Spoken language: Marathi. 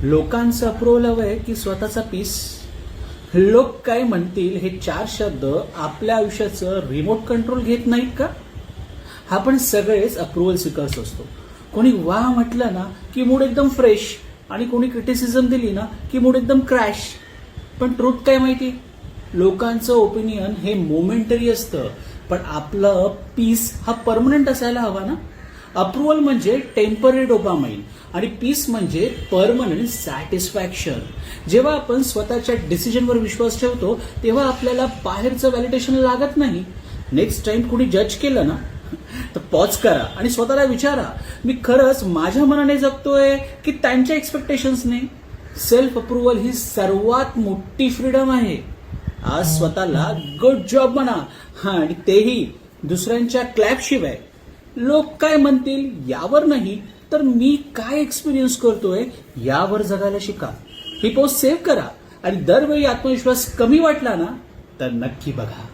लोकांचं अप्रूव्हल हवंय की स्वतःचा पीस? लोक काय म्हणतील हे 4 शब्द आपल्या आयुष्याचं रिमोट कंट्रोल घेत नाहीत का? आपण सगळेच अप्रूव्हल सिकर्स असतो. कोणी वा म्हटलं ना की मूड एकदम फ्रेश, आणि कोणी क्रिटिसिझम दिली ना की मूड एकदम क्रॅश. पण ट्रूथ काय माहिती? लोकांचं ओपिनियन हे मोमेंटरी असतं, पण आपलं पीस हा परमनंट असायला हवा ना. अप्रुव्हल म्हणजे टेम्पररी डोपामाइन आणि पीस म्हणजे परमनंट सॅटिस्फॅक्शन. जेव्हा आपण स्वतःच्या डिसिजनवर विश्वास ठेवतो तेव्हा आपल्याला बाहेरचं व्हॅलिडेशन लागत नाही. नेक्स्ट टाइम कुणी जज केलं ना तर पॉज करा आणि स्वतःला विचारा, मी खरंच माझ्या मनाने जगतोय की त्यांच्या एक्सपेक्टेशन्सने? सेल्फ अप्रुव्हल ही सर्वात मोठी फ्रीडम आहे. आज स्वतःला गुड जॉब म्हणा, आणि तेही दुसऱ्यांच्या क्लॅप शिवाय. लोक काय म्हणतील यावर नाही, तर मी काय एक्सपिरियन्स करतोय यावर जगायला शिका. ही पोस्ट सेव्ह करा आणि दरवेळी आत्मविश्वास कमी वाटला ना तर नक्की बघा.